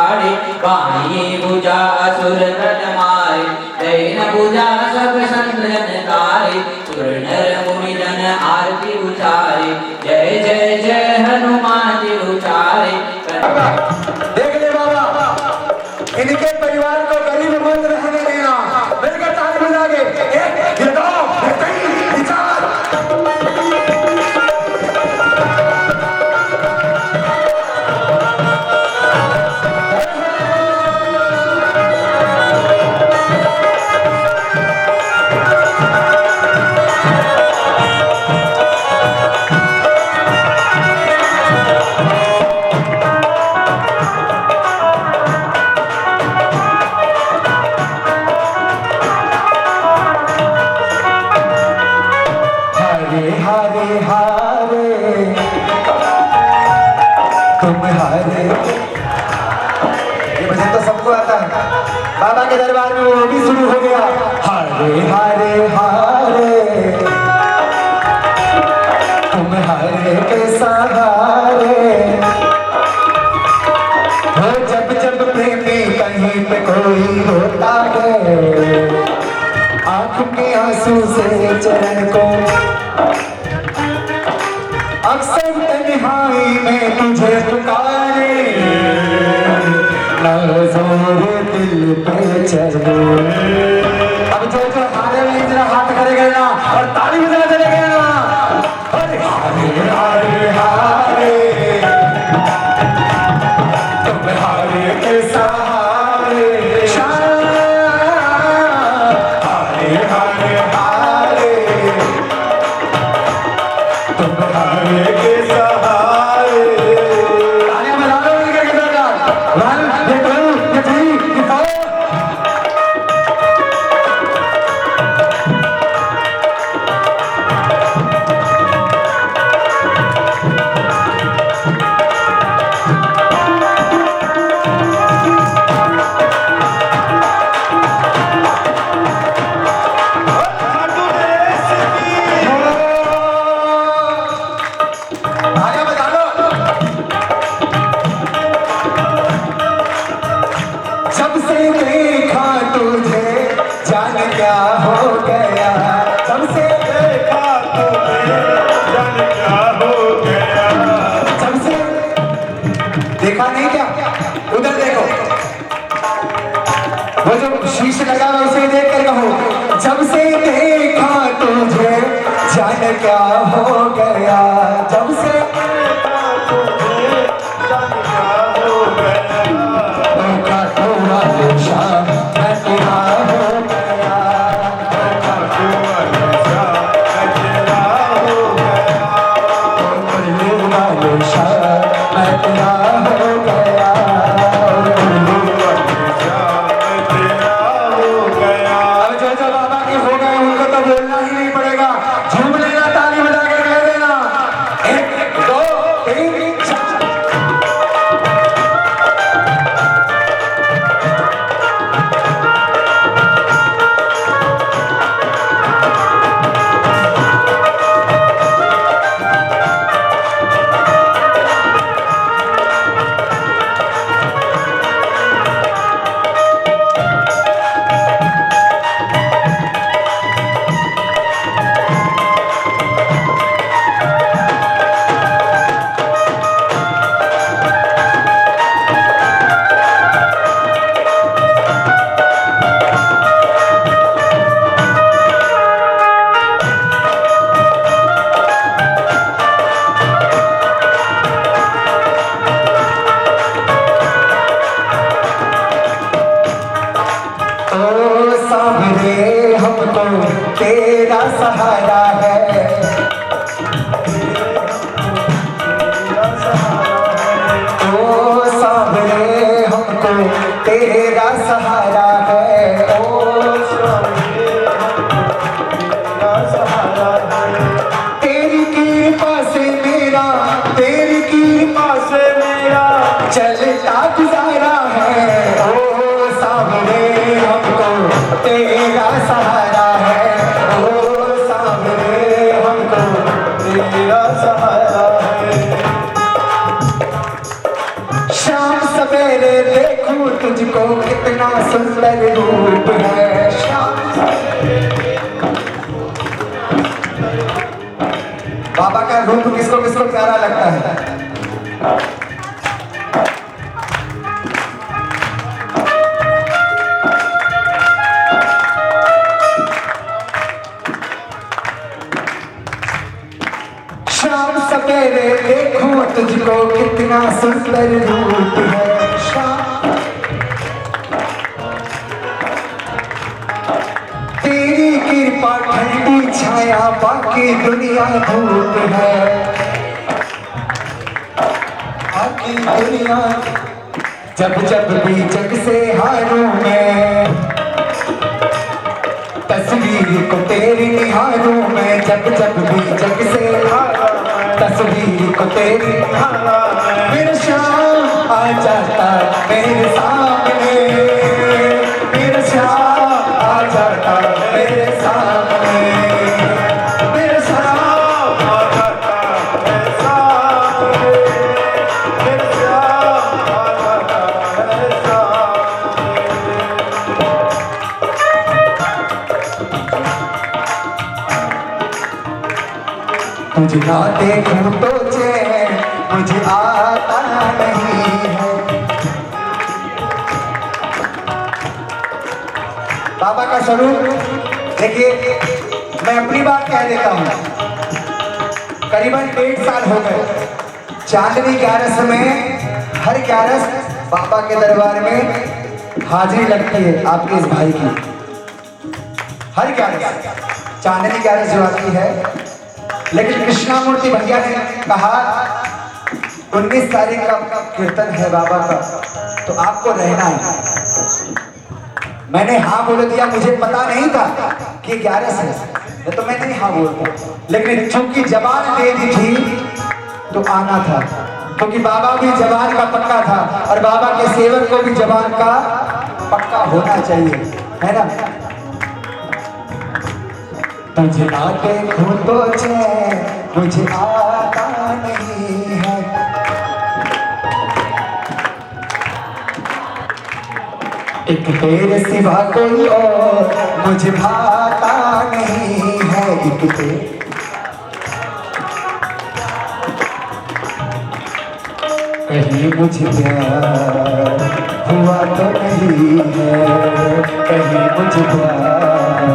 उछाड़े, by भुजा असुर नर मारे, दैन भुजा सब संत जन तारे, सुर नर मुनि जन आरती उचारे, जय जय जय हनुमान जी उचारे। देख ले बाबा, इनके परिवार को गरीब मत रहने देना। मिलकर ताली बजा के एक, ये दो, ये तीन, ये चार। हारे हारे तुम हारे, ये भजन तो सबको आता है। बाबा के दरबार में वो भी शुरू हो गया। हारे हारे हारे तुम हारे के सहारे, हो जब जब प्रेमी कहीं पे कोई होता है, आंख के आंसू से चरण को अक्सर तन्हाई में तुझे पुकारे, नज़र दिल पे चले। अब जो जो हारे में जरा हाथ करेगा ना और ताली बजा चलेगा ना, अरे हारे हारे हारे तुम हारे के सहारे, हारे हारे हारे तुम हारे के सहारे। तालियां बजा लो इनके किधर का, वन, ये टू, ये थ्री, ये फोर। जब से देखा तुझे जान क्या हो गया, जब से देखा तुझे जान क्या हो गया, जब से देखा नहीं क्या, उधर देखो, वो जो शीश लगा है उसे देख कर कहो, जब से देखा तुझे जान क्या हो गया, जब से बोलना ही नहीं पड़ेगा, झूम लेना, ताली बजा कर कह देना, एक दो तीन चार। हमको तेरा सहारा है, ओ सावरे हमको तेरा सहारा है, ओ सहारा है। तेरी कृपा से मेरा, तेरी कृपा से मेरा चलता गुजारा है, ओ सावरे हमको तेरा सहारा है, ओ सावरे हमको तेरा सहारा है। शाम सवेरे देखूं तुझको कितना सुंदर रूप है शाम। बाबा का रूप किसको किसको प्यारा लगता है? शाम सवेरे देखूं तुझको कितना सुंदर रूप है शाम। तेरी कृपा ठंडी छाया बाकी दुनिया धूप है, बाकी दुनिया। जब जब भी जग से हारूं मैं, तस्वीर को तेरी निहारूं मैं। जब जब भी जग से हारूं, तस्वीर को तेरी निहारूं। फिर शाम आ जाता मेरे सामने, फिर शाम आ जाता मेरे सामने, फिर शाम आ जाता मेरे सामने, फिर शाम आ जाता मेरे सामने। तुझे ना देखूं तो चैन मुझे आता नहीं है। बाबा का स्वरूप देखिए, मैं अपनी बात कह देता हूँ। करीबन 1.5 साल हो गए चांदनी 11 में, हर 11 बाबा के दरबार में हाजिरी लगती है आपके इस भाई की। हर 11 चांदनी 11 जो आती है, लेकिन कृष्णा मूर्ति भैया ने कहा 19 तारीख का कीर्तन है बाबा का, तो आपको रहना है। मैंने हाँ बोल दिया, मुझे पता नहीं था कि 11 से, तो मैं नहीं हाँ बोलता, लेकिन चूंकि जबान दे दी थी तो आना था, क्योंकि बाबा भी जबान का पक्का था और बाबा के सेवक को भी जबान का पक्का होना चाहिए, है ना। तुझे ना देखूं तो चैन मुझे आता नहीं है। एक तेरे सिवा कोई और मुझे भाता नहीं है। एक तेरे कहीं मुझे प्यार हुआ तो नहीं है, कहीं मुझे प्यार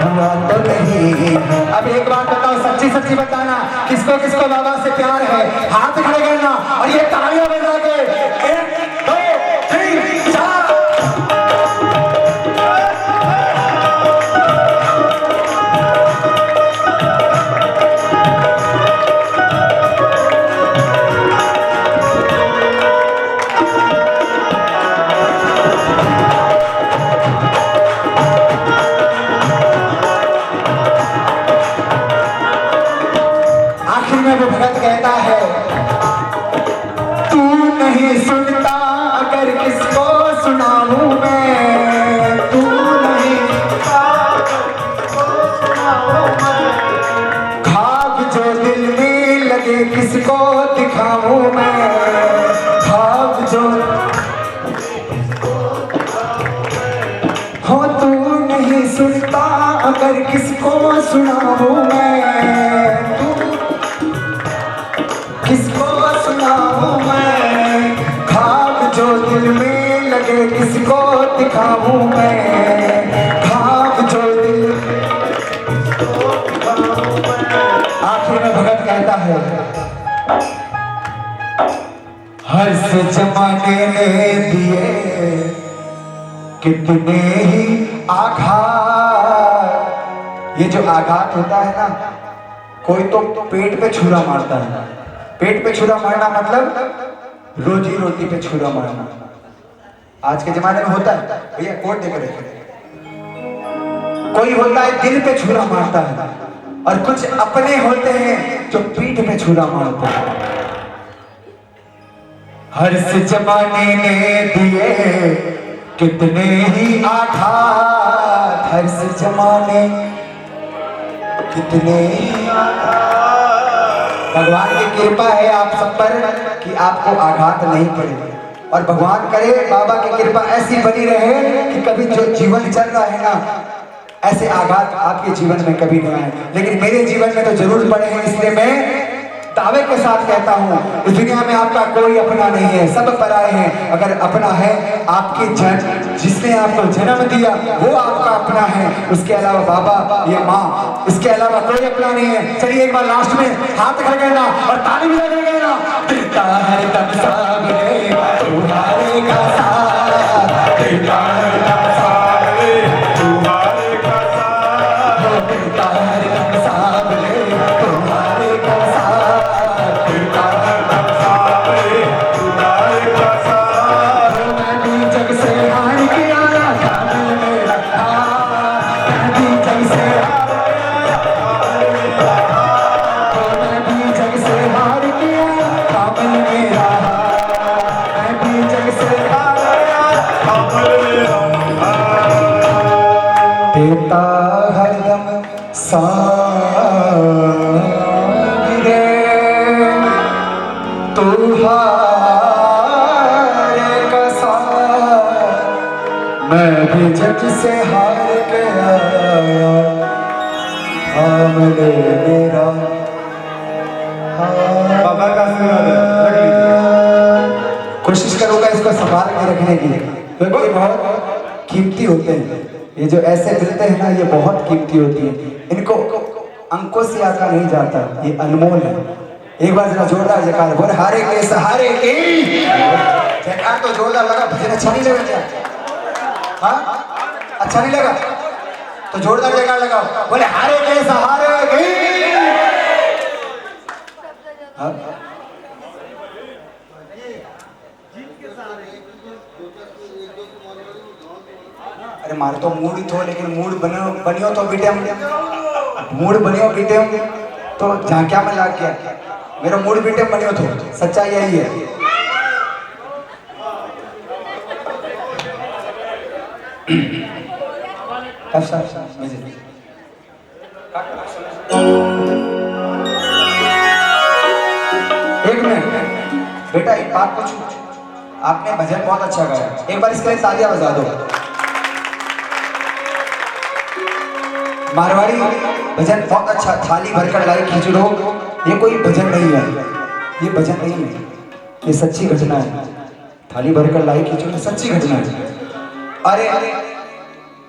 हुआ तो नहीं है। अब एक बात बताओ, सच्ची सच्ची बताना, किसको किसको बाबा से प्यार है? हाथ खड़े करना और ये तालियां बजा के 1 2 3 4। वो भगत कहता है, तू नहीं सुनता अगर किसको सुनाऊं मैं, तू नहीं सुनता अगर किसको सुनाऊं मैं। खाब जो दिल में लगे किसको दिखाऊं मैं, खाब जो हो तू नहीं सुनता अगर किसको सुनाऊं मैं, किसको सुनाऊं मैं। खाब जो दिल में लगे किसको दिखाऊं मैं, खाब जो दिल आखिर में भगत कहता है, हर से जमाने ने दिए कितने ही आघात। ये जो आघात होता है ना, कोई तो पेट पे छुरा मारता है। पेट पे छुरा मारना मतलब रोजी रोटी पे छुरा मारना। आज के जमाने में होता है भैया, कोट देकर कोई होता है दिल पे छुरा मारता है, और कुछ अपने होते हैं जो पीठ पे छुरा मारते हैं। हर से जमाने ने दिए कितने ही आघात, हर से जमाने कितने ही आघात। भगवान की कृपा है आप सब पर कि आपको आघात नहीं पड़े। और भगवान करे बाबा की कृपा ऐसी बनी रहे कि कभी जो जीवन चल रहा है ना, ऐसे आघात आपके जीवन में कभी नहीं आए, लेकिन मेरे जीवन में तो जरूर पड़े हैं। इसलिए मैं दावे के साथ कहता हूँ, इस दुनिया में आपका कोई अपना नहीं है, सब पराए हैं। अगर अपना है आपके जिसने आपको जन्म दिया वो आपका अपना है, उसके अलावा बाबा या माँ, इसके अलावा कोई अपना नहीं है। चलिए एक बार लास्ट में हाथ खड़े करना और ताली भी लगेगा ना। देता है तब सामने तुम्हारे का साथ, देता है तब सामने तुम्हारे का साथ, देता है तब सामने तुम्हारे का साथ, देता है तब सामने तुम्हारे का साथ। मैं भी जग से हार के आया था, दिल में रखा, मैं भी जग से मैं भी जग से हार के आया था, दिल में रहा, मैं भी जग से हार गया था, दिल में रहा। देता हरदम साथ रे तुम्हारे का साथ, मैं भी जग से हार के आया, थाम ले मेरा बाबा का आशीर्वाद है, रख लीजिए। कोशिश करूंगा इसको संभाल के रखने की, क्योंकि ये बहुत कीमती होते हैं। ये जो ऐसे मिलते हैं ना, ये बहुत कीमती होती है, इनको अंकों से आका नहीं जाता, ये अनमोल है। एक बार जरा जोरदार जयकार बोल, हारे के सहारे के जयकार तो जोरदार लगा। भजन अच्छा नहीं लगा क्या? हाँ, अच्छा नहीं लगा तो जोरदार जयकार लगाओ, बोले हारे के सहारे के। हाँ? अरे मार तो मूड ही थो, लेकिन मूड बनियो तो बेटे मूड बनियो बेटे तो झांकिया में लाग गया। मेरा मूड बेटे बनियो तो सच्चाई यही है। एक मिनट बेटा, एक बात पूछूं, आपने भजन बहुत अच्छा गाया, एक बार इसके लिए तालियां बजा दो। मारवाड़ी भजन बहुत अच्छा, थाली भरकर लाई खिचड़ो, ये कोई भजन नहीं है, ये भजन नहीं है, ये सच्ची घटना है। थाली भरकर लाई खिचड़ो सच्ची घटना है। अरे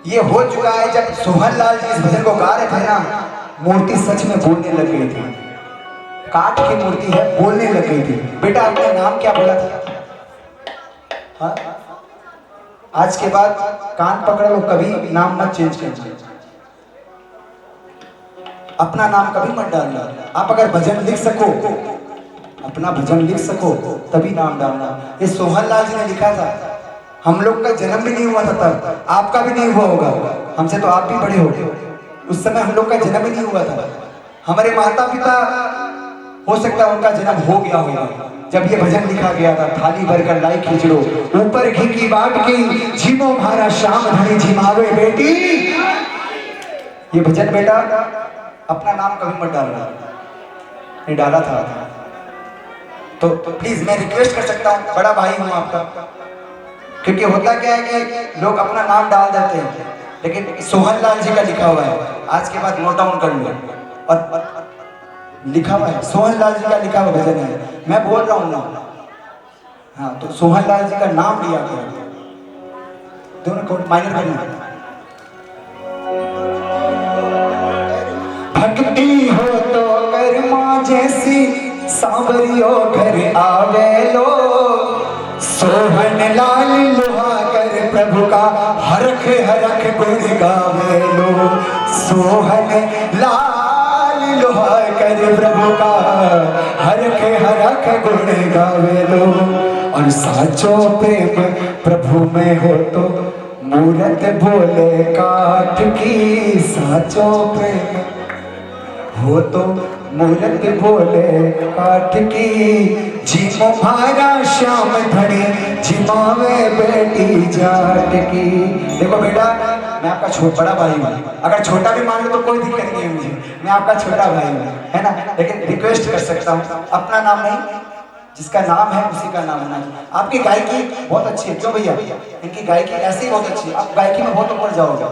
ये हो चुका है, जब सोहन लाल जी इस भजन को गा रहे थे ना, मूर्ति सच में बोलने लग गई थी। काठ की मूर्ति है, बोलने लग गई थी। बेटा आपने नाम क्या बोला था? हाँ? आज के बाद कान पकड़ लो, कभी नाम मत चेंज करना, अपना नाम कभी मत डालना। आप अगर भजन लिख सको, अपना भजन लिख सको, तभी नाम डालना। ये सोहन लाल जी ने लिखा था, हम लोग का जन्म भी नहीं हुआ था तब, आपका भी नहीं हुआ होगा, हमसे तो आप भी बड़े हो गए, उस समय हम लोग का जन्म ही नहीं हुआ था। हमारे माता पिता हो सकता है उनका जन्म हो गया होगा जब ये भजन लिखा गया था। थाली भरकर लाई खिचड़ो, ऊपर घी की बाट की, झिमो मारा शाम धनी झिमावे बेटी। ये भजन बेटा अपना नाम कभी मत डालना, नहीं डाला था तो प्लीज मैं रिक्वेस्ट कर सकता हूँ, बड़ा भाई हूँ आपका। क्योंकि होता क्या है कि लोग अपना नाम डाल देते हैं, लेकिन सोहन लाल जी का लिखा हुआ है, आज के बाद नोट डाउन कर लो, और लिखा हुआ है सोहन लाल जी का लिखा हुआ भजन है, मैं बोल रहा हूँ ना। हाँ, तो सोहन लाल जी का नाम लिया गया, दोनों को माइनर करना। भक्ति हो तो कर्मा जैसी सांवरियो घर आवे लो, सोहन लाल लोहा कर प्रभु का हरख हरख गुण गावे लो। सोहन लाल लोहा कर प्रभु का हरख हरख गुण गावे लो। और साचो प्रेम प्रभु में हो तो मूरत बोले काठ की, साचो प्रेम हो तो मूरत बोले काठ की। झिमो भारा श्याम धनी झिमावे बेटी जाट की। देखो बेटा, मैं आपका बड़ा भाई हूँ, अगर छोटा भी मान लो तो कोई दिक्कत नहीं है मुझे, मैं आपका छोटा भाई हूँ, है ना। लेकिन रिक्वेस्ट कर सकता हूँ, अपना नाम नहीं, जिसका नाम है उसी का नाम होना चाहिए। आपकी गायकी बहुत अच्छी है, क्यों भैया? इनकी गायकी ऐसी बहुत अच्छी है, आप गायकी में बहुत ऊपर जाओगे,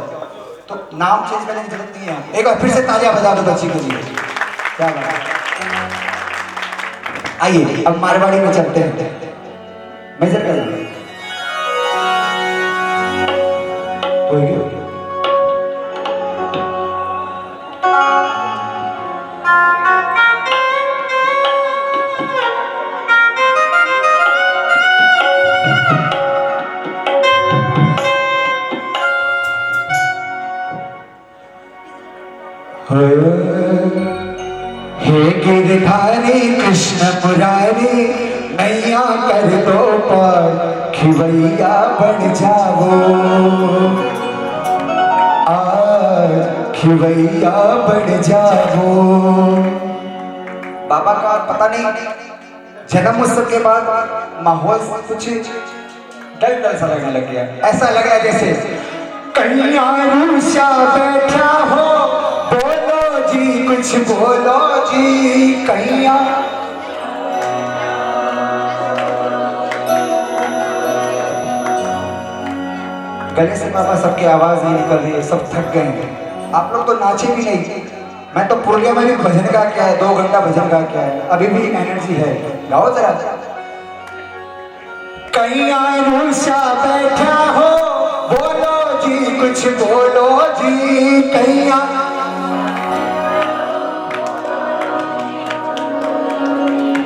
तो नाम चेंज करने की जरूरत नहीं है। एक बार फिर से तालियां बजा दो बच्ची के लिए, क्या बात है। आइए अब मारवाड़ी में चलते हैं, मेजर कर हे गिरधारी कृष्ण मुरारी, नैया कर दो पार, खिवैया बन जाओ आज, खिवैया बन जाओ। बाबा का पता नहीं जन्म उत्सव के बाद माहौल कुछ डल डल सा लगने लग गया, ऐसा लग रहा है जैसे कन्या रूसा बैठा हो, बोलो जी कुछ बोलो जी कन्या। गले से बाबा सबकी आवाज नहीं निकल रही है, सब थक गए हैं। आप लोग तो नाचे भी नहीं, मैं तो पुरलिया में भी भजन गा के आया, 2 घंटा भजन गा के आया, अभी भी एनर्जी है, गाओ जरा। कन्या रूसा बैठा हो, बोलो जी कुछ बोलो जी कन्या।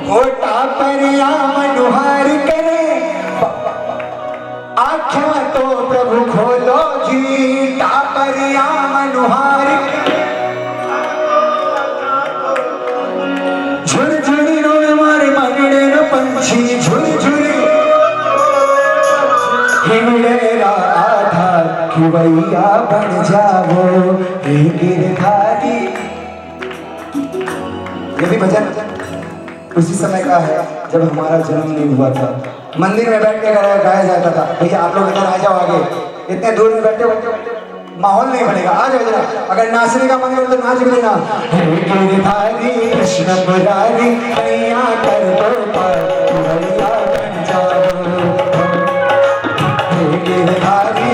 होटा पर या मनुहार करे, आँखें तो प्रभु खोलो जी, टापर या मनुहार। झुरझुरी रोड मारे मगड़े न पंछी, झुरझुरी हिमड़ेरा आधार, खिवैया बन जाओ हे गिरधारी। ये भी भजन उसी समय का है जब हमारा जन्म नहीं हुआ था, मंदिर में बैठ के गाया जाता था। भैया आप लोग इधर आ जाओ आगे, इतने दूर में बैठे माहौल नहीं बनेगा, आ जाओ जरा। अगर नाचने का मन करे तो नाच भी लेना। हे गिरधारी कृष्ण मुरारी, नैया कर दो पार, खिवैया बन जाओ। हे गिरधारी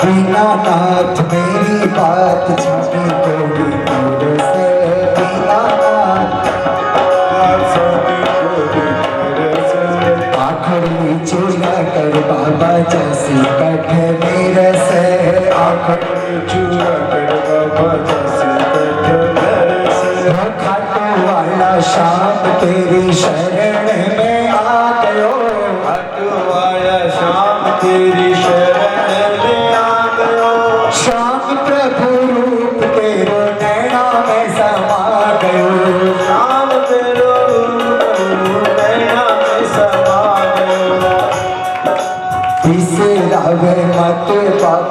दीनानाथ मेरी बात छाती कोई दूर से, दीनानाथ आखिर नीचे न कर बाबा जैसी कठनीर से, आखिर नीचे न कर बाबा जैसी कठनीर से। खाटू वाला शाम तेरी शरण में आ गयो, खाटू वाला शाम तेरी शरण में आ गयो। श्याम प्रभु रूप तेरो नैना में समा गयो, श्याम तेरो रूप नैना में समा गयो।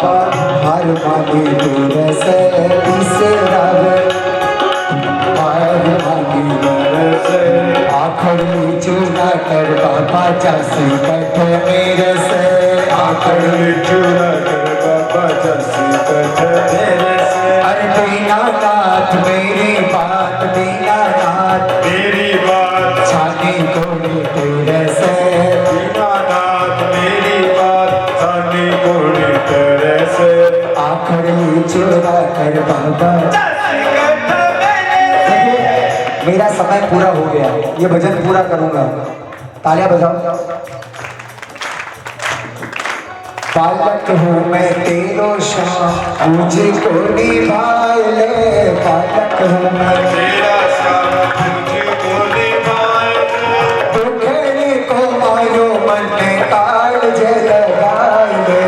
बाबा हार मांगे तेरे से तीसरा हार मांगे तेरे से आखड़ चूना कर बाबा जैसे कठ मेरे से आखड़ चूना कर बाबा जैसे कठ मेरे से अरे दीनानाथ मेरी बात दीनानाथ मेरी बात छानी कोड़ी तेरे से दीनानाथ मेरी बात छानी कोड़ी तेरे से आखड़ चूना कर बाबा। मेरा समय पूरा हो गया, ये भजन पूरा करूंगा, तालियां बजाओ। बालक हूँ मैं तेरो श्याम मुझको निभाए ले, बालक हूँ मैं तेरा श्याम तुझको निभाए दुखड़े को मारो मन काल जे लगाए ले।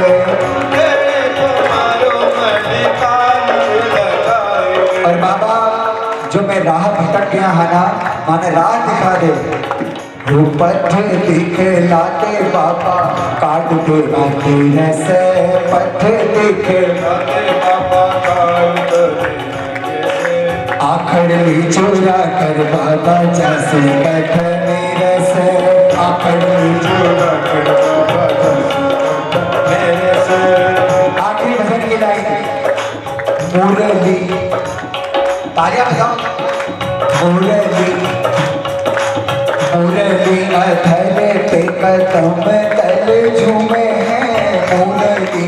तेरे को मारो मन काल लगाए। और बाबा जो मैं राह भटक गया है ना, माने राह दिखा दे, वो पथ दिखलाते बाबा काट दे तेरे से पथ दिखलाते बाबा काट दे आखड़ चोरा कर बाबा जैसे कठ मेरे से आखड़ चूना कर बाबा जैसे कठ मेरे से। आखिरी भजन की लाइन मुरली, तालियां बजाओ। मुरली मुरली अधर पे कदम तल झूमे हैं, मुरली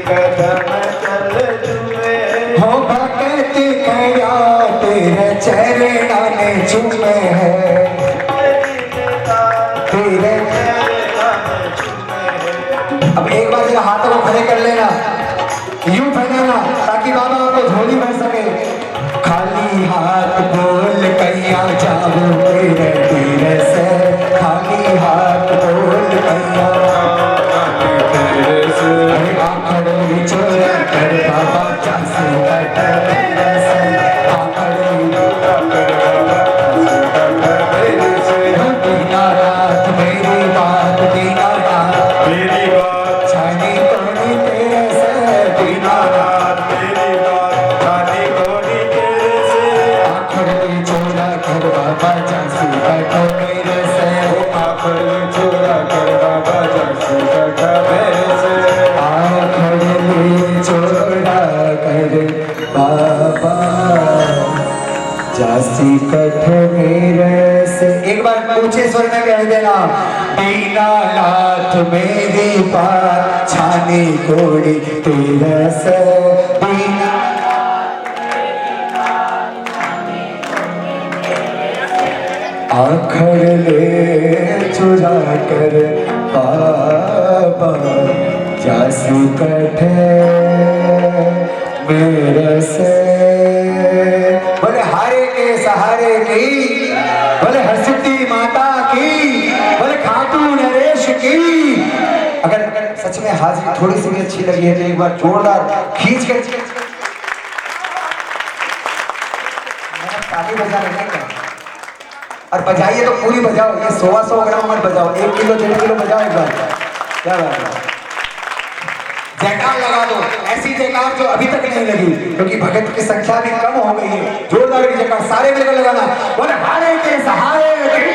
कदम चल जुए हो भगत कया तेरे चरणा ने झूमे हैं, तेरे। अब एक बार जरा हाथों को खड़े कर लेना, यूं फैलाना ताकि बाबा आपको झोली भर सके। खाली हाथ बोल कैया जाओ तेरे तेरे से, खाली हाथ बोल कैया तेरे से। अरे आखड़ चोरा कर बाबा जैसे कठ मेरे से, आखड़ दीनानाथ मेरी बात दीनानाथ मेरी बात छानी कोनी तेरे से दीनानाथ मेरी बात छानी कोनी तेरे से। आखड़ चोरा कर बाबा जैसे कठ मेरे से, आखड़ चोरा कर बाबा जैसे कठ मेरे से। आखड़ चोरा कर बाबा जैसे कठ मेरे से। एक बार ऊंचे स्वर में कह देना, दीनानाथ मेरी बात छानी कोड़ी तेरे से, दीना आखड़ चुरा कर बाबा जैसे कठ मेरे से। बोले हारे के सहारे की, बोले हरसिद्धि माता की, बोले खाटू नरेश की। अगर सच में हाजिरी थोड़ी सी भी अच्छी लगी है तो एक बार जोरदार खींच कर ताली बजा रहे हैं। और बजाइए तो पूरी बजाओ, ये 100 ग्राम मत बजाओ, 1 किलो 1.5 किलो बजाओ एक बार। क्या बात है, जयकार लगा दो, ऐसी जयकार जो अभी तक नहीं लगी, क्योंकि भगत की संख्या भी कम हो गई है। जोरदार की जयकार सारे मिलकर लगाना, बोले हारे के सहारे की,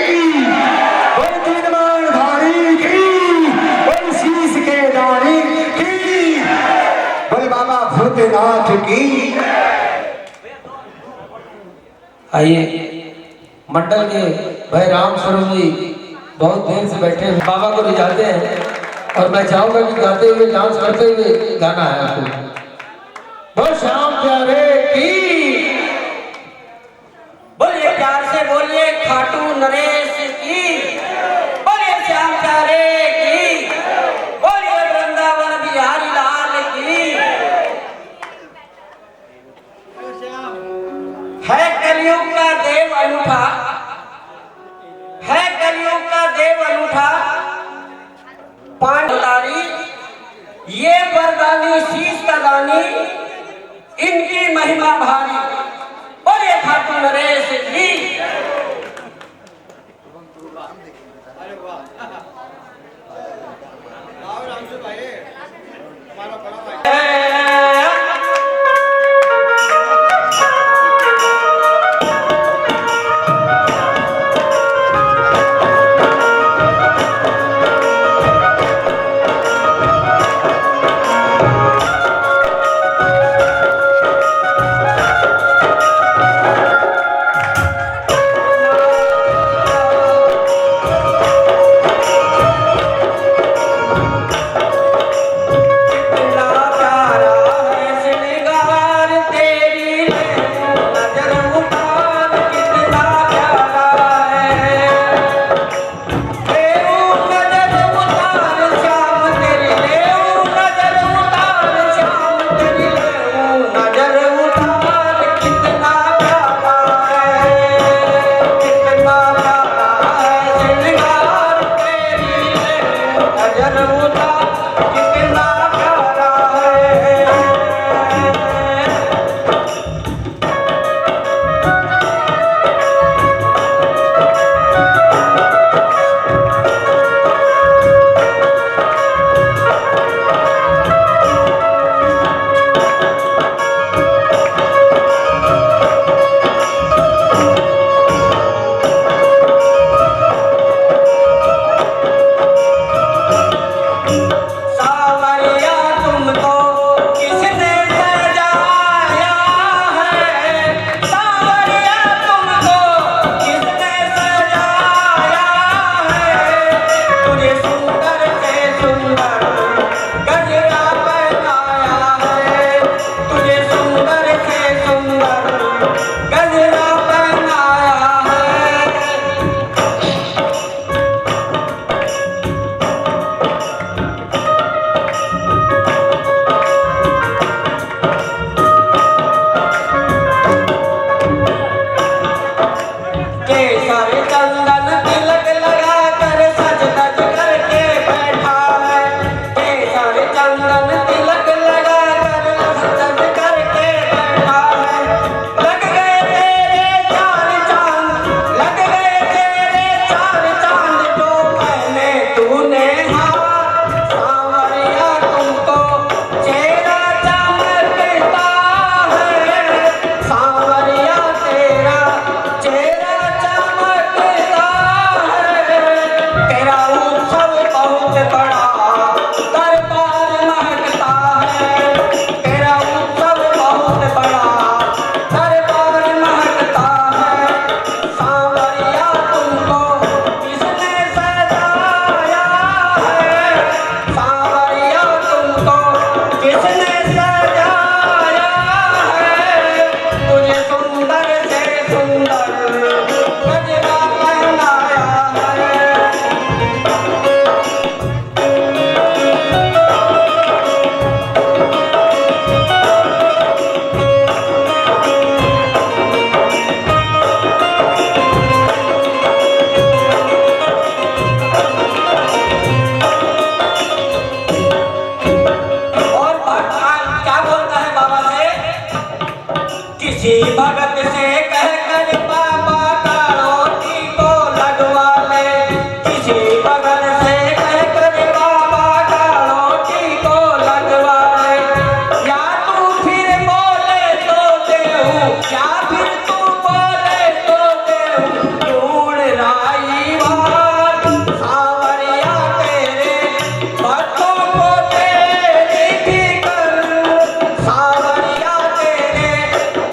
बोले दीनमान धारी की, बोले शीश के दानी की, बोले बाबा भूतनाथ की। आइए मंडल के भाई राम स्वरूप जी बहुत देर से बैठे हैं, बाबा को रिझाते हैं और मैं चाहूंगा कि गाते हुए डांस करते हुए गाना है आपको। बहुत श्याम प्यारे की बोलिए प्यार से बोलिए खाटू नरेश की, बोलिए श्याम प्यारे की, बोलिए वृंदावन बिहारी लाल की। है कलयुग का देव अनूठा, है कलयुग का देव अनूठा, पांडुलारी ये वरदानी शीश का दानी, इनकी महिमा भारी। बोलिए खाटू नरेश जी।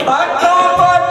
भक्तों को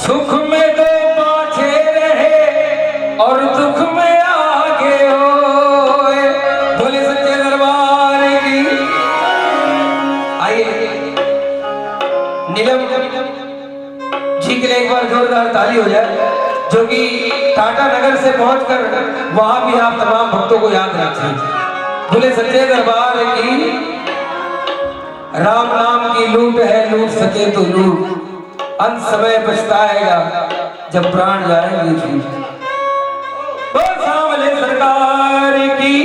सुख में तो पाछे रहे और दुख में आगे होए। बोले सच्चे दरबार की। आइए नीलम जी के लिए एक बार जोरदार ताली हो जाए, जो कि टाटा नगर से पहुंचकर वहां भी आप तमाम भक्तों को याद रखें। बोले सच्चे दरबार की। राम नाम की लूट है, लूट सके तो लूट, अंत समय पछताएगा जब प्राण जाएंगे छूट। बोल सामले सरकार की,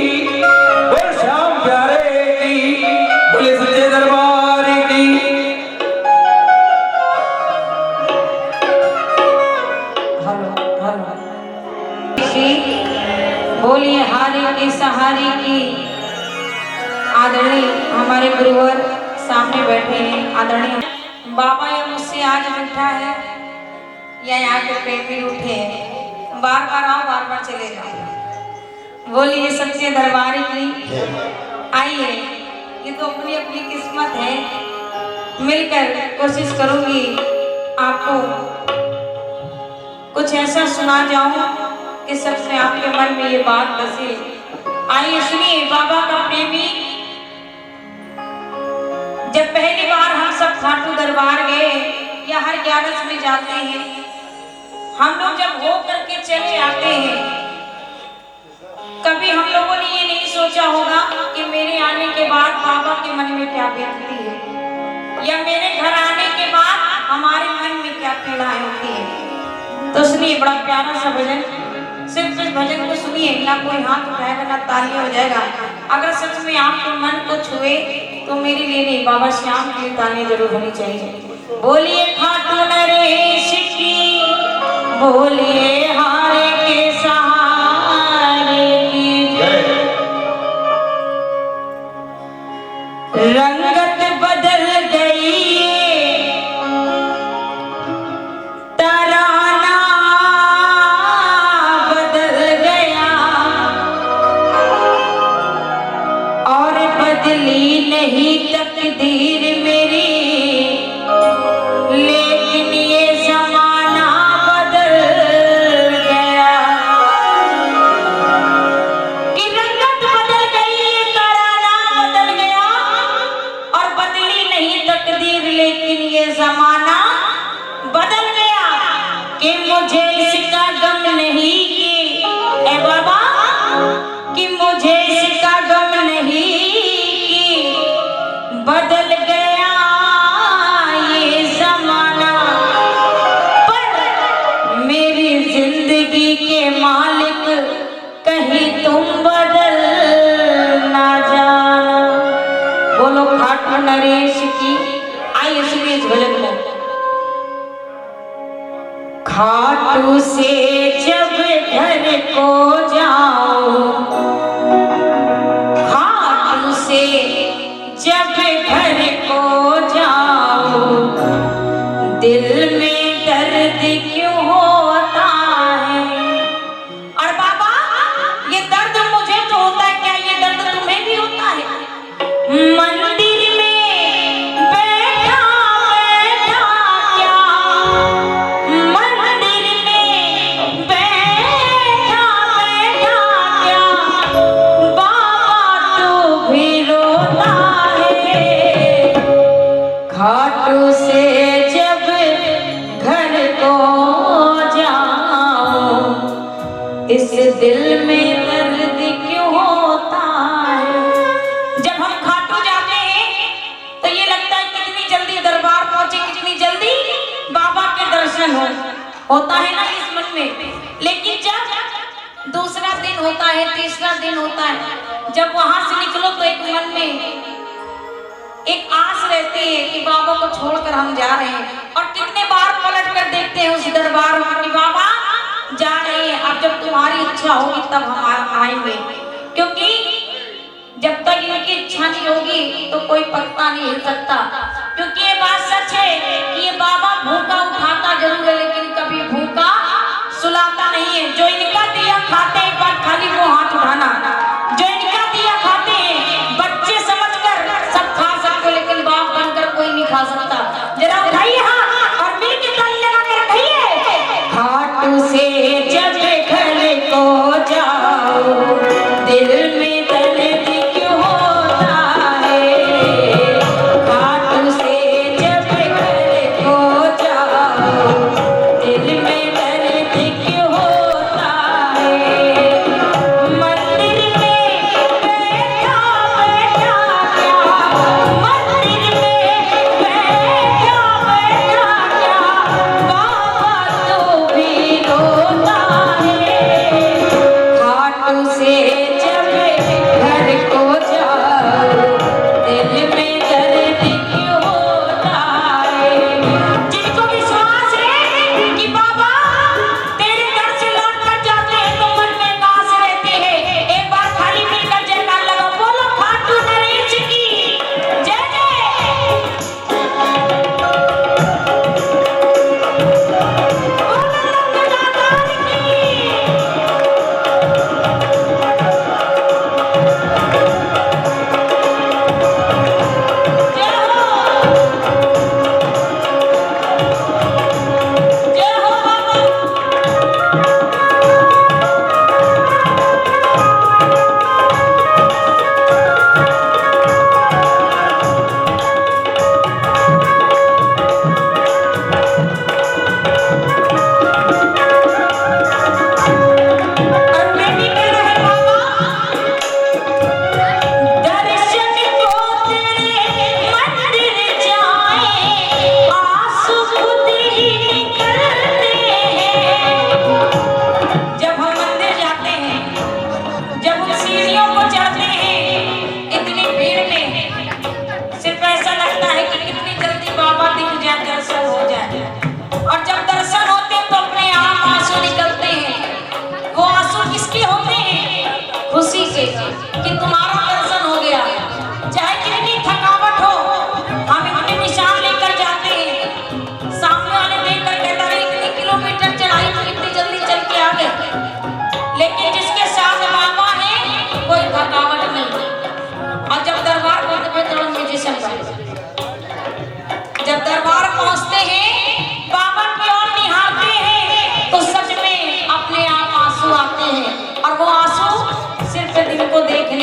बोल श्याम प्यारे की, बोले सच्चे दरबार की। बोलिए हारे की सहारे की। आदरणीय हमारे गुरुवर सामने बैठे हैं। आदरणीय बाबा ये मुझसे आज बैठा है या यहाँ के प्रेमी उठे हैं, बार बार आओ बार बार चले जाओ। बोलिए सच्चे दरबार की। आइए, ये तो अपनी अपनी किस्मत है, मिलकर कोशिश करूंगी आपको कुछ ऐसा सुना जाऊं कि सच में आपके मन में ये बात बसे। आइए सुनिए। बाबा का प्रेमी, जब पहली बार हम सब खाटू दरबार गए या हर 11 में जाते हैं, हम लोग जब हो करके चले आते हैं, कभी हम लोगों ने ये नहीं सोचा होगा कि मेरे आने के बाद बाबा के मन में क्या बीतती है, या मेरे घर आने के बाद हमारे मन में क्या पीड़ाएं होती है। तो सुनिए, बड़ा प्यारा सा भजन। सिर्फ इस भजन को सुनिए, ना कोई हाथ उठाएगा ना ताली हो जाएगा। अगर सच में आपके मन को छुए तो मेरे लिए नहीं, बाबा श्याम की ताली जरूर होनी चाहिए। बोलिए खाटू नरेश की, बोलिए हारे के सहारे की। रंगत बदल गई नहीं तकदीर मेरी, लेकिन ये जमाना बदल गया। कि रंगत बदल गई, तराना बदल गया, और बदली नहीं तकदीर, लेकिन ये जमाना बदल गया। कि मुझे इसका गम नहीं कि ए बाबा, कि मुझे इसका गम नहीं, बदल गया ये जमाना, पर मेरी जिंदगी के मालिक कहीं तुम बदल ना जाना। बोलो खाटू नरेश की। आइए सुनिए इस भजन को। खाटू से जब घर को जाओ, खाटू से जब घर को जाओ, दिल में दर्द क्यों होता है। और बाबा, ये दर्द मुझे तो होता है, क्या ये दर्द तुम्हें भी होता है? मंदिर में बैठा बैठा क्या, मंदिर में बैठा बैठा क्या, बाबा तो भी रोता। खाटू से जब घर को जाओ, इस दिल में दर्द क्यों होता है। जब हम खाटू जाते हैं तो ये लगता है कितनी जल्दी दरबार पहुंचे, कितनी जल्दी बाबा के दर्शन होता है ना इस मन में। लेकिन जब दूसरा दिन होता है, तीसरा दिन होता है, जब वहां से निकलो तो एक मन में एक आस रहती है कि बाबा को छोड़कर हम जा रहे हैं। और कितने बार पलट कर देखते हैं उस दरबार में कि बाबा जा रहे हैं, अब जब तुम्हारी इच्छा होगी तब हम आएंगे। क्योंकि जब तक इनकी इच्छा नहीं होगी तो कोई पत्ता नहीं हिल सकता। क्योंकि ये बात सच है कि ये बाबा भूखा उठाता जरूर है, लेकिन कभी भूखा सुलाता नहीं है। जो इनका दिया खाते हैं, एक बार खाली वो हाथ उठाना। जो इनका दिया खाते हैं, बच्चे समझकर सब खा सकते, लेकिन बाप बनकर कोई नहीं खा सकता। जरा उठाइए हाथ और मिलकर ताली लगा के रखिए।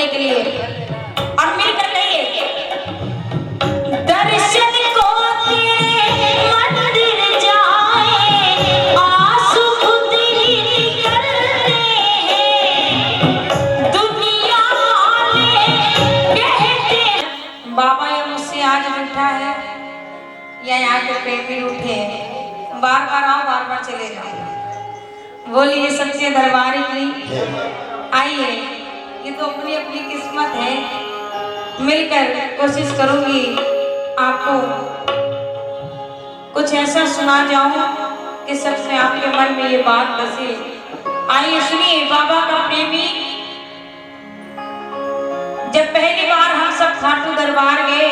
बोलने के लिए और मिलकर कहिए दर्शन को तेरे मंदिर जाए आंसू खुद ही निकलते हैं दुनिया वाले कहते हैं। बाबा ये मुझसे आज रूठा है या यहाँ के प्रेमी रूठे हैं, बार बार आओ बार बार चले जाओ। बोलिए सच्चे दरबार की आइए, ये तो अपनी अपनी किस्मत है। मिलकर कोशिश करूंगी आपको कुछ ऐसा सुना जाऊं कि सबसे आपके मन में ये बात बसे। आइए सुनिए बाबा का प्रेमी। जब पहली बार हम सब खाटू दरबार गए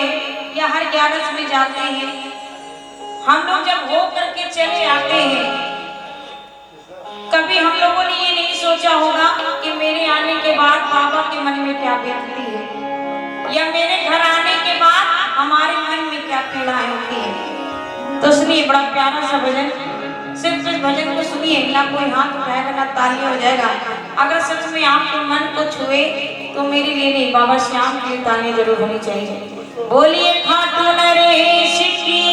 या हर 11 में जाते हैं, हम लोग जब हो करके चले आते हैं, कभी हम लोगों ने ये नहीं सोचा होगा कि मेरे आने के बाद बाबा के मन में क्या बीतती है या मेरे घर आने के बाद हमारे मन में क्या पीड़ाएं होती है। तो सुनिए बड़ा प्यारा सा भजन, सिर्फ इस भजन को सुनिए, ना कोई हाथ उठाएगा ना ताली हो जाएगा। अगर सच में आपके मन को छुए तो मेरे लिए नहीं, बाबा श्याम की ताली जरूर होनी चाहिए। बोलिए खाटू नरेश की,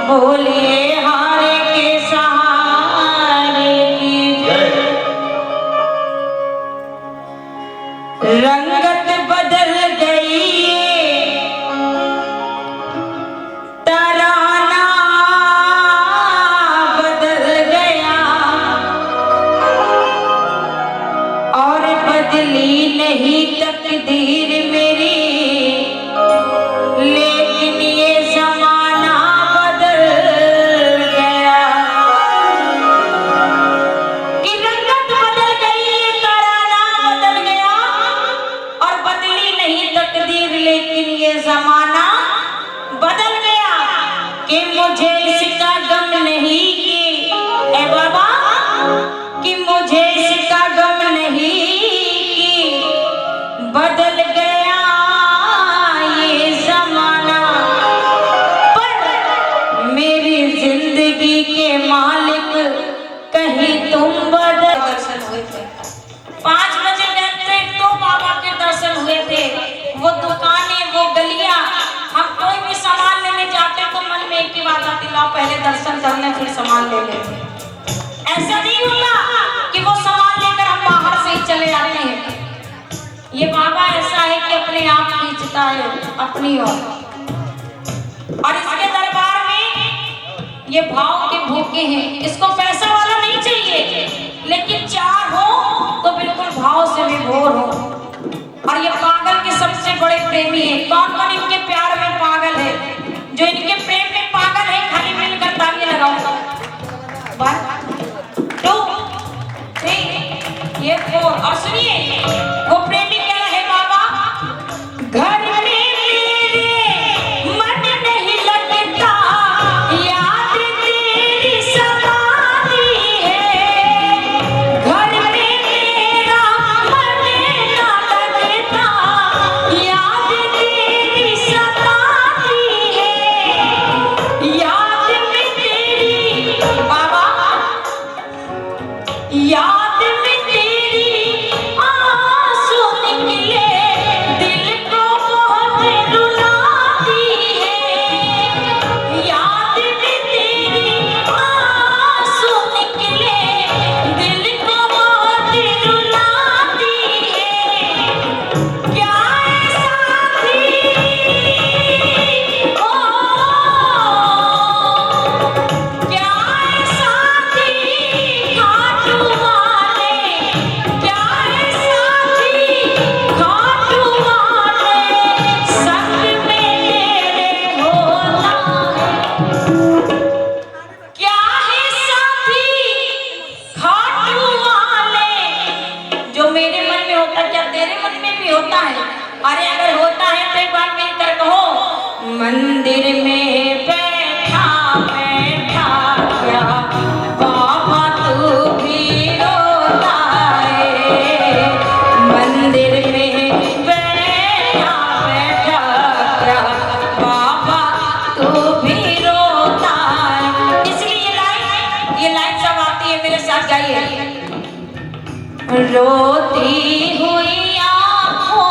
बोलिए हारे के सहारे की। रंगत बदल गई तराना बदल गया और बदली नहीं तकदीर मेरी, लेकिन ये जमाना बदल गया। कि रंगत बदल गई तराना बदल गया और बदली नहीं तकदीर, लेकिन ये जमाना बदल गया। कि मुझे इसका गम नहीं कि ए बाबा, कि मुझे इसका गम नहीं कि बदल गया ये जमाना, पर मेरी जिंदगी के मालिक कहीं तुम बदल। दर्शन हुए थे 5 बजे गए थे तो बाबा के दर्शन हुए थे। वो दुकानें वो गलियां, हम कोई भी सामान लेने जाते तो मन में एक ही बात आती, लाओ पहले दर्शन करने फिर सामान ले लेते। ऐसा नहीं होता कि वो सामान लेकर हम बाहर से ही चले आते हैं। ये बाबा ऐसा है कि अपने आप खींचता है अपनी ओर, और इसके दरबार में ये भाव के भूखे हैं। इसको पैसा वाला नहीं चाहिए, लेकिन चार हो तो बिल्कुल भाव से विभोर हो। और ये पागल के सबसे बड़े प्रेमी है। कौन कौन इनके प्यार में पागल है? जो इनके प्रेम में पागल है, खाली मिलकर ताली लगाओ। 1 2 3 ये 4। और सुनिए वो प्रेमी क्या है बाबा, घर में मेरे मन नहीं लगता, याद तेरी सताती है। घर में मेरा मन ना लगता, याद तेरी सताती है। याद में तेरी बाबा, याद में तेरी आंसू निकले, दिल को बहुत रुलाती है। याद में तेरी आंसू निकले, दिल को बहुत रुलाती है। क्या ऐसा थी ओ, क्या ऐसा थी खाटू वाले, क्या ऐसा थी खाटू वाले, संग में तेरे होता है। क्या है साथी खाटू वाले, जो मेरे मन में होता क्या तेरे मन में भी होता है? अरे अगर होता है तो एक बार मिलकर कहो, मंदिर में बैठा बैठा क्या बाबा तू भी रोता है। मंदिर में बैठा बैठा क्या बाबा तू भी रोता है। इसलिए ये लाइन सब आती है, मेरे साथ गाइए। रोती हुई आँखों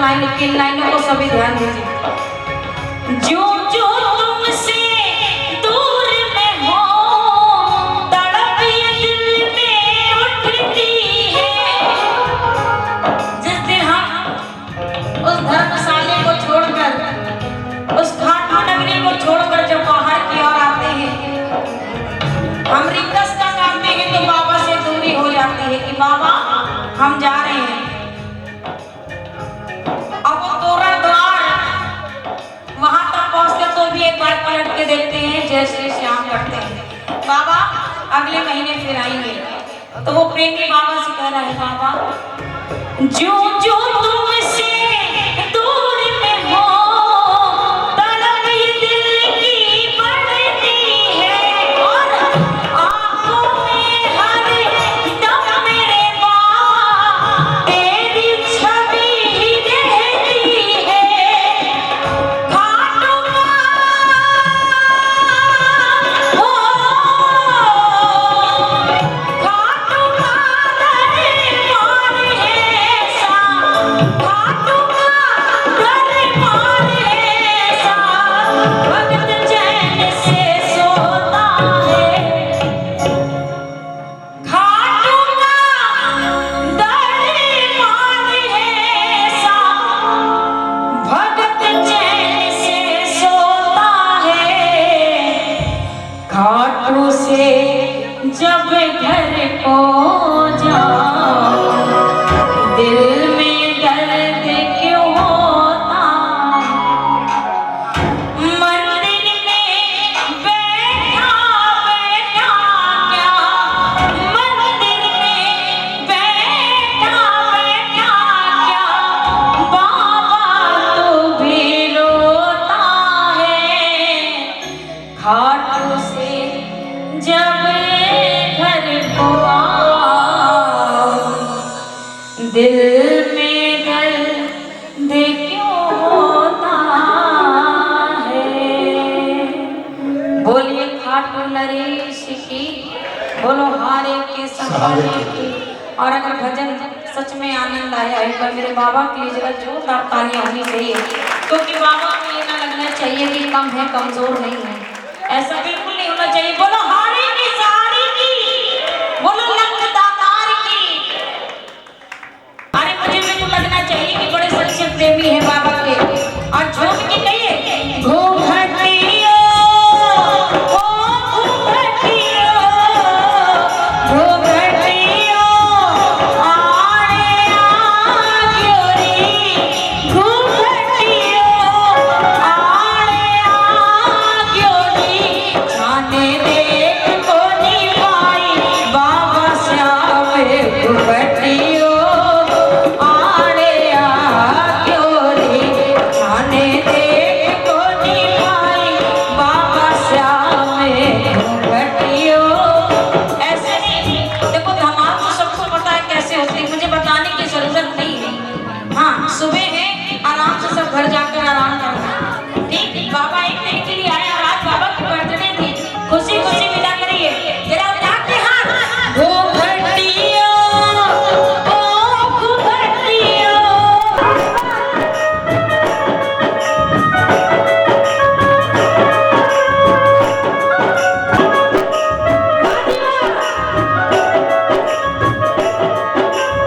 लाइन किन लाइनों को सभी ध्यान दीजिए। जो जो तुमसे दूर में हो तड़प ये दिल में उठती है। जिस दिन हम उस धर्मशाला को छोड़कर, उस खाटू नगरी को छोड़कर जब बाहर की ओर आते हैं, हम रिक्तता करते हैं तो बाबा से दूरी हो जाती है कि बाबा हम जा रहे हैं। अब वो तोरण द्वार वहां तक पहुंचते तो भी एक बार पलट के देखते हैं, जय श्री श्याम करते हैं, बाबा अगले महीने फिर आएंगे। तो वो प्रेमी बाबा से कह रहा है, बाबा जो जो तुमसे दूर में हो तड़प ये दिल की बढ़ती है। और आंखों में हर दम मेरे बाबा तेरी छवि ही रहती है। खाटू हो खाटू का दरबार है सा, खाटू का दरबार है सा, भगत चैन से सोता है। खाटू का दरबार है सा, भगत चैन से सोता है। खाटू से जब घर को जाओ दिल में दर्द क्यों होता। मंदिर में बैठा बैठा क्या, मंदिर में बैठा बैठा क्या, बाबा तो भी रोता है। खाटू से जब घर को आओ दिल में दर्द क्यों होता है। बोलिए खाटू नरेश की, बोलो हारे के सहारे की। और अगर भजन सच में आनंद आया है तो मेरे बाबा के लिए जरा जोरदार तालियां होनी चाहिए, क्योंकि बाबा को ये ना लगना चाहिए कि कम है, कमजोर नहीं है, ऐसा बिल्कुल नहीं होना चाहिए। बोलो हारे की सहारे की, बोलो लख दातार की। अरे मुझे भी तो लगना चाहिए कि बड़े सच्चे प्रेमी है बाबा के। और झूठ की कहिए घूंघटियो ओ घूंघटियो घूंघटियो आड़े आग्योरी, घूंघटियो आड़े आग्योरी, जाने देख को नहीं पाई बाबा श्याम घूंघटियो आड़े आग्योरी, जाने देख को नहीं पाई बाबा श्याम घूंघटियो। ऐसे नहीं, देखो धमाल तो सबको पता है कैसे होती है, मुझे बताने की जरूरत नहीं है। हाँ सुबह है, आराम से सब घर जाकर आराम करना, ठीक। बाबा एक दिन के लिए आया और आज बाबा की बर्थडे थी, खुशी खुशी विदा करिए। जरा उठाते हाथ, घूंघटियो ओ घूंघटियो।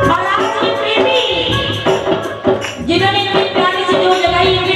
और आज ये प्रेमी जिन्होंने इतनी प्यारी सी जोड़ लगाई, इनकी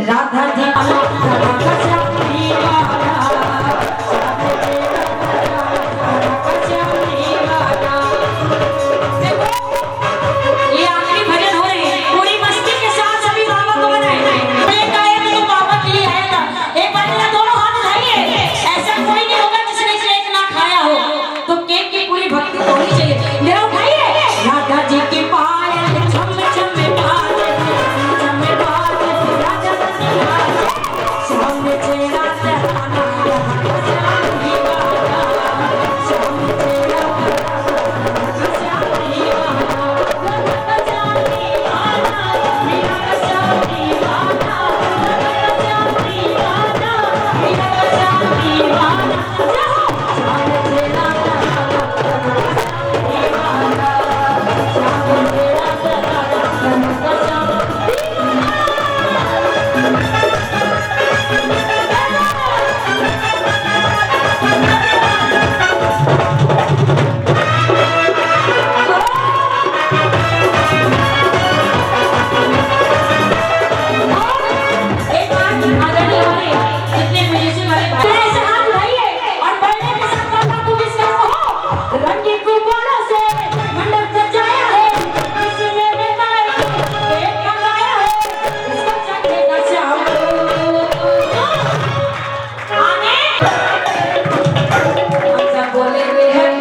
राधा जी ये आखिरी भजन हो रहे हैं, पूरी मस्ती के साथ सभी बाबा को बनाए। एक आया तो बाबा के लिए आया था, एक बार मेरा दोनों हाथ उठाइए। ऐसा कोई नहीं होगा जिसने केक ना खाया हो, तो केक की पूरी भक्ति होनी चाहिए। मेरा उठाइए। राधा जी की पायल छम छम बाजे, छम बाजे, राधा जी की पायल छम तेरा तराना, श्यामी बाबा छम तेरा श्यामी बाबा, श्यामी बाबा, मेरा श्यामी बाबा, श्यामी बाबा, मेरा श्यामी बाबा, छम तेरा तराना, श्यामी बाबा, छम तेरा तराना, एक बार आदरणीय वाले जितने म्यूजिशियन वाले भाई ऐसे हाथ उठाइए और बढ़ने के साथ बाबा को विश्वास हो। रंगी गुब्बारों से मंडप सजाया है, किसी ने बेकार केक मंगाया है, इसको चखेगा शाम को। आने हम सब बोले हुए हैं,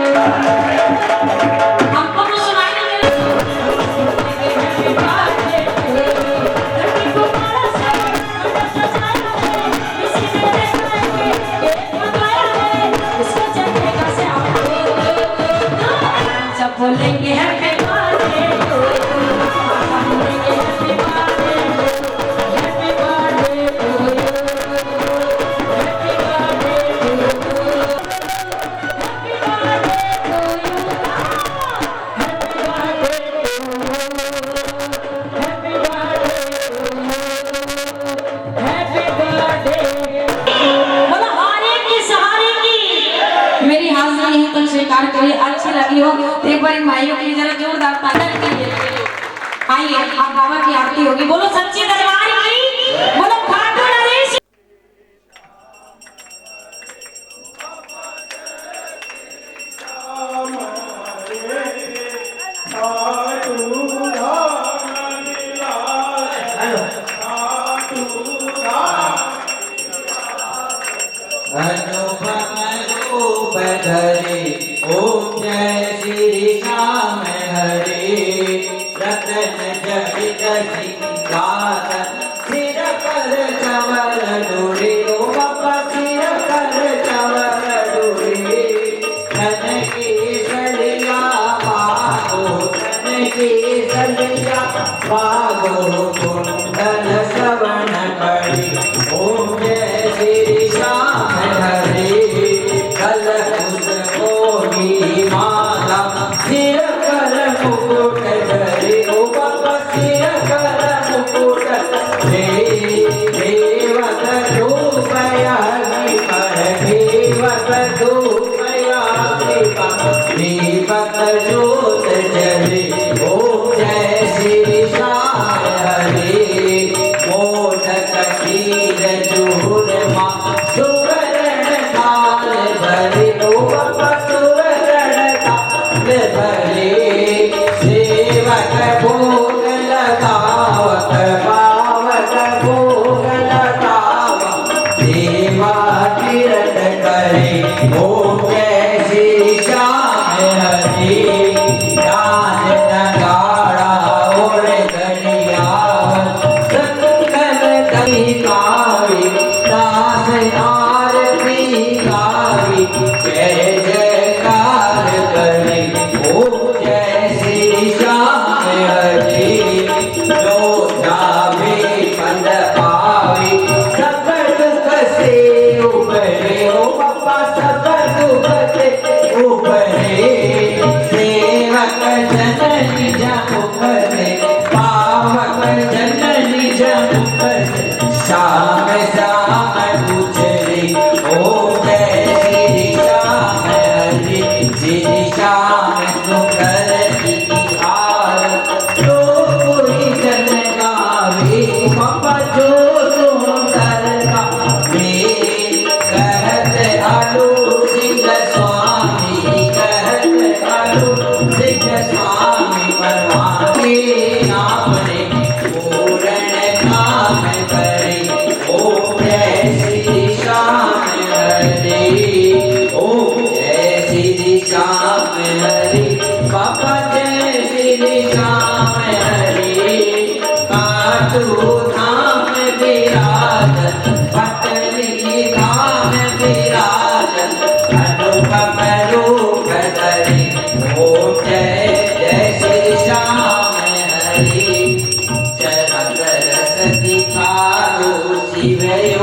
हमको तो सुनाई नहीं दे रहा। हैप्पी बर्थडे टू यू, रंगी गुब्बारों से मंडप सजाया है, किसी ने बेकार केक मंगाया है, इसको चखेगा शाम को। सब बोलेंगे हैप्पी बर्थडे टू यू, सब बोलेंगे happy birthday to you, happy birthday to you, happy birthday to you, happy birthday to you, happy birthday to you, happy birthday. बोलो हारे की सहारे की मेरी हाजिरी यहीं तक स्वीकार करिए। अच्छी लगी हो तो एक बार इन भाइयों के लिए जरा जोरदार ताली कीजिए। आइए अब बाबा की आरती होगी। बोलो सच्चे दरबार की, बोलो खाटू नरेश। अनुपम रूप धरे ओम जय श्री श्याम हरे, रतन जटित सिंगार सिर पर चवर डोरे, ओ बाबा सिर पर चवर डोरे, धन की सलिया पागो, धन की सलिया पागो, कुंडल श्रवण करी ओम जय श्री श्याम हरे, कल कोई माला सिर पर मुकुट धरे, ओ बाबा सिर पर मुकुट धरे, देवत धूपया दीपक, देवत धूपया दीपक, दीपक ज्योत जले ओम जय श्री श्याम हरे, मोदक खीर चूरमा सुवर्ण थाल भरे, ओ बाबा सुवर्ण थाल भरे, सेवक भोग लगावत, पावक भोग लगावत, सेवा तीरथ करे ओम जय श्री श्याम हरे, ज्ञान नगाड़ा ओढ़ घड़ियावत, संकल दई गावी, दास आरती गावी, जय जयकार करे ओम जय श्री श्याम हरे, जो जावे पद पावे सब दुख से उबरे, ओ बाबा सब दुख से उबरे, सेवक जन निज मुख से, पावक जन निज मुख से, श्याम श्याम पूछ रे ओम जय श्री श्याम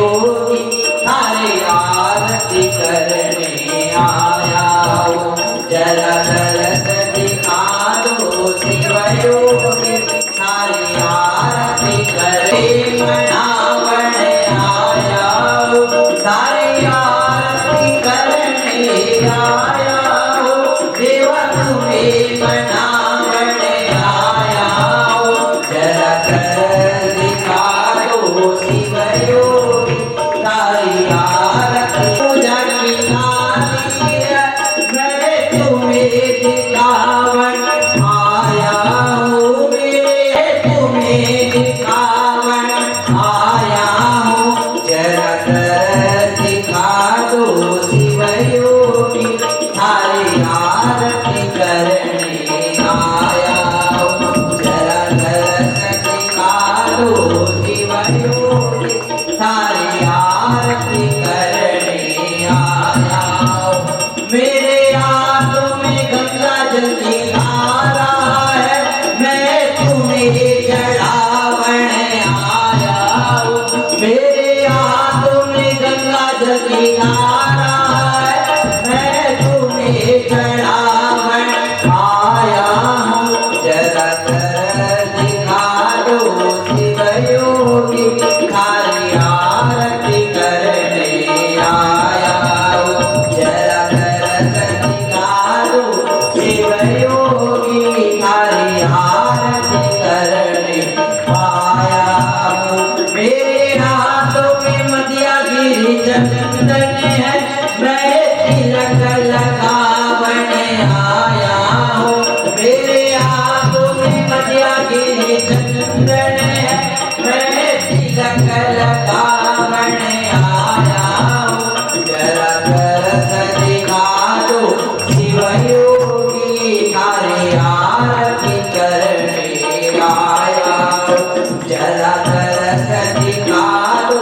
योगी थारे आरती करने आया हूँ। जरा तरस दिखा दो शिव योगी थारी आरती करे मनावण आया हूँ। थारी आरती करने आया हूँ। देवा तुम्हें मनावण आया हूँ। जरा तरस दिखा दो शिव योगी थारी आरती पूजा की थाली है मैं तुम्हें दिखावन आया हूँ। मैं तुम्हें दिखावन आया हूँ। जरा तरस दिखा दो शिव योगी थारी आरती करने आया हूँ। जरा तरस दिखा दो शिव योगी थारी आरती करने आया हूँ। मेरे हाथों में गंगा जल की धारा है मैं तुम्हें चढ़ावन आया हूँ। मेरे हाथों में गंगा जल की धारा है मैं तुम्हें चढ़ावन आया हूँ। जरा तरस दिखा दो शिव योगी थारी आरती करने आया हूँ। जरा तरस दिखा दो शिव योगी थारी आरती करने आया हूँ। मेरे हाथों में मदिया गिरी चंदन है मैं तिलक लगावन आया हूँ। मेरे हाथों में मदिया गिरी चंदन है मैं तिलक लगावन आया हूँ। जरा तरस दिखा दो शिव योगी थारी आरती करने आया हूँ। जरा तरस दिखा दो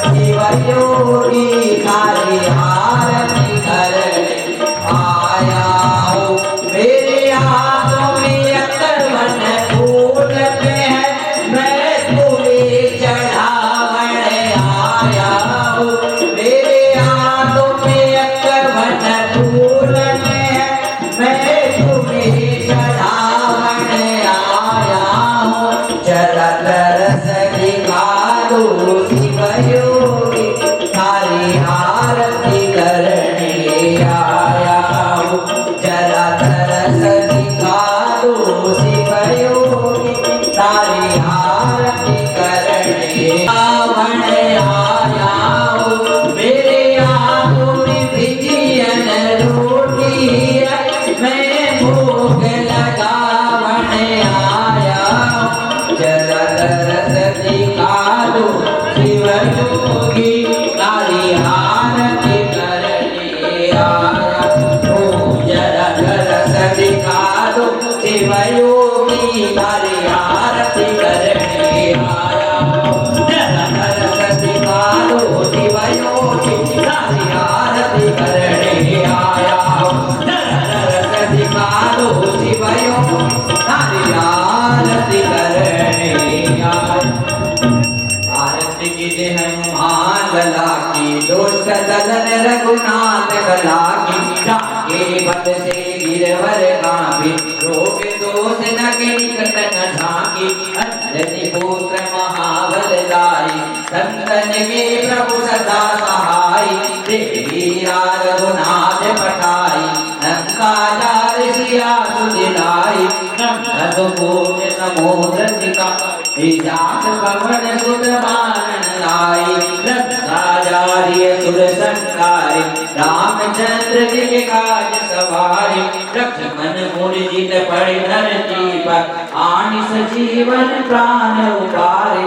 शिव योगी थारी आरती करने आया हूँ। मेरे हाथों में अकरवन फूल है मैं तुम्हें चढ़ावन आया हूँ। मेरे हाथों में अकरवन फूल है मैं तुम्हें चढ़ावन आया हूँ। जरा तरस दिखा दो शिव योगी थारी आरती करने आया हूँ। जरा तरस दिखा दो शिव योगी थारी आरती करने आवन आया हूँ। मेरे हाथों में भिजियन रोटी है मैं भोग लगावन आया हूँ। जरा तरस दिखा दो शिव योगी थारी आरती करने आया हूँ। जरा तरस दिखा दो शिव योगी थारी आरती करने आया हूँ। जरा तरस दिखा दो शिव योगी थारी आरती करने आया हूँ। जरा तरस दिखा दो शिव योगी थारी आरती करने आया हूँ। आरती की जय हनुमान लला की दोष दलन रघुनाथ कला की जाके बद से गिरवर कांपी रोग दोष न के निकट न झांकी। अंजनी पुत्र महाबल दाई संतन के प्रभु सदा सहाय। देवीरा रघुनाथ पठाई लंका जार सिया सुदिलाई। रघुकूट समुद्र सिका विजात पवन सुत बाणन आई। रक्षा जारी सुर संकारी रामचंद्र जी के काज सवारी। लक्ष्मण मूर्जित पड़े धरती पर आनि सजीवन प्राण उबारे।